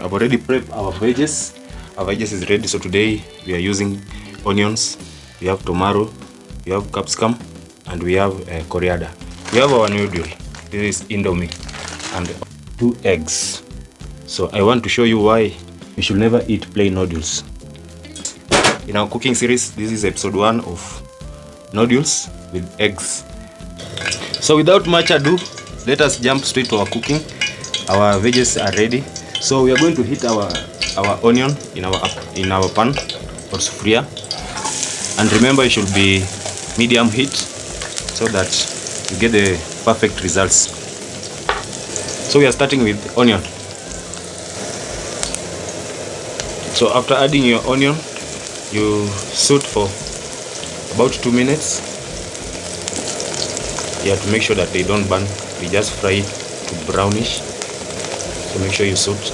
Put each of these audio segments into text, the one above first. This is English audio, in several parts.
I've already prepped our veggies. Our veggies is ready. So today we are using onions, we have tomato, we have capsicum, and we have coriander. We have our noodle. This is Indomie, and 2 eggs. So I want to show you why you should never eat plain noodles. In our cooking series, this is episode 1 of noodles with eggs. So without much ado, let us jump straight to our cooking. Our veggies are ready. So we are going to heat our onion in our pan or sufria. And remember, it should be medium heat so that you get the perfect results. So we are starting with onion. So after adding your onion, you saute for about 2 minutes. You have to make sure that they don't burn. We just fry it to brownish. So make sure you saute,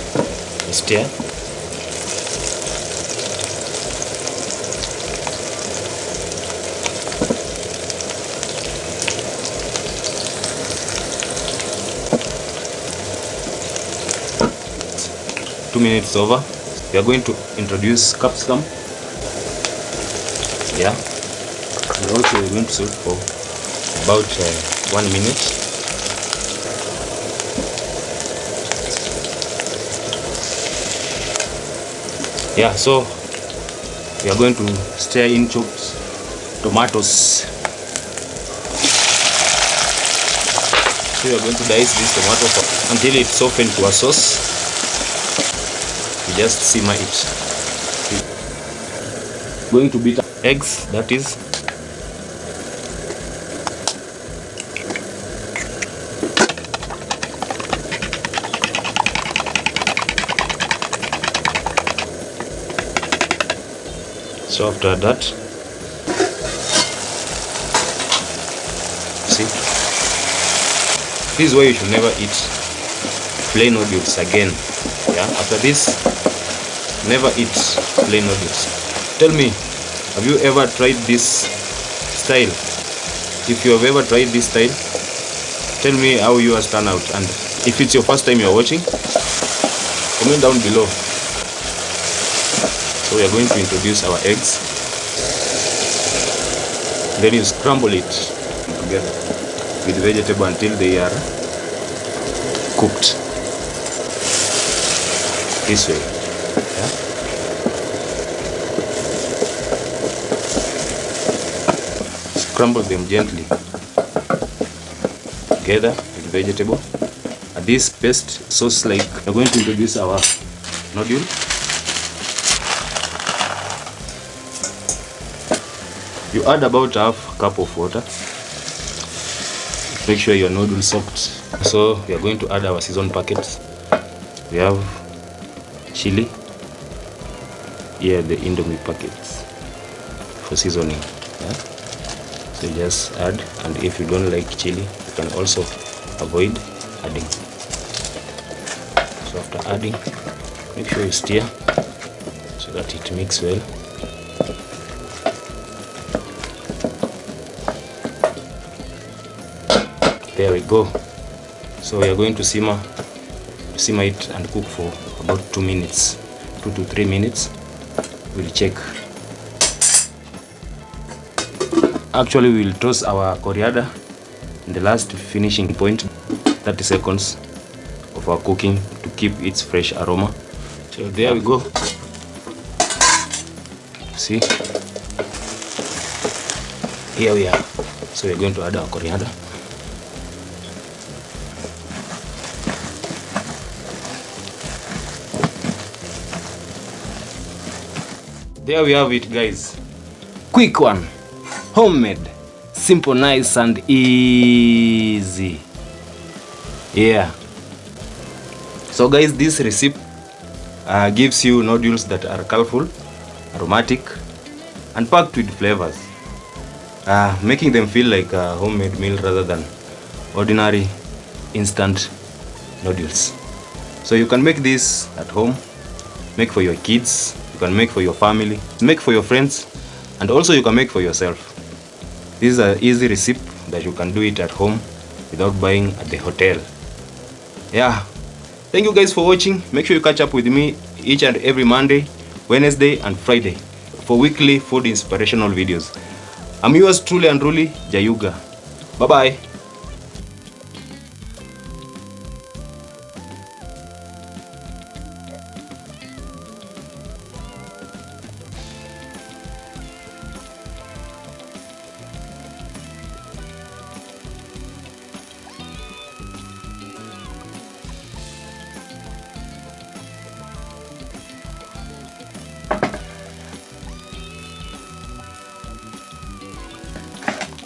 you stir. Two minutes over. We are going to introduce capsicum. Yeah. And also we're going to saute for about 1 minute. Yeah, so we are going to stir in chopped tomatoes. So we are going to dice this tomato until it softens to a sauce. We just simmer it. Going to beat up eggs, that is. So after that, see, this is why you should never eat plain noodles again. Yeah, after this, never eat plain noodles. Tell me, have you ever tried this style? If you have ever tried this style, tell me how yours turn out. And if it's your first time you are watching, comment down below. So we are going to introduce our eggs. Then you scramble it together with vegetable until they are cooked. This way. Yeah? Scramble them gently together with vegetable. And this paste sauce, like we're going to introduce our noodle. You add about half cup of water. Make sure your noodle soaked. So we are going to add our season packets. We have chili. Here the Indomie packets for seasoning. Yeah? So just add, and if you don't like chili, you can also avoid adding. So after adding, make sure you stir so that it mixes well. There we go. So we are going to simmer it and cook for about 2 minutes, 2 to 3 minutes. We'll check. Actually, we will toss our coriander in the last finishing point, 30 seconds of our cooking to keep its fresh aroma. So there we go. See, here we are. So we're going to add our coriander. There we have it, guys. Quick one, homemade, simple, nice and easy. Yeah. So guys, this recipe gives you noodles that are colorful, aromatic, and packed with flavors, making them feel like a homemade meal rather than ordinary instant noodles. So you can make this at home, make for your kids, you can make for your family, make for your friends, and also you can make for yourself. This is an easy recipe that you can do it at home without buying at the hotel. Yeah, thank you guys for watching. Make sure you catch up with me each and every Monday, Wednesday and Friday for weekly food inspirational videos. I'm yours truly and truly, Jayuga. Bye bye.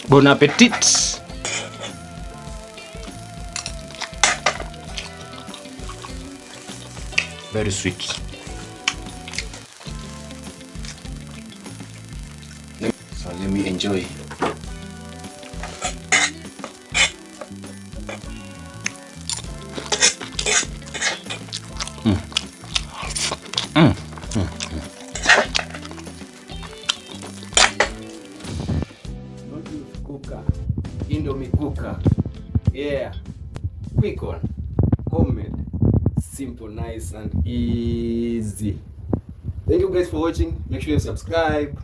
Bon appetit! Very sweet. So let me enjoy. Noodles cooker, Indomie cooker. Yeah, quick one, homemade, simple, nice and easy. Thank you guys for watching. Make sure you subscribe.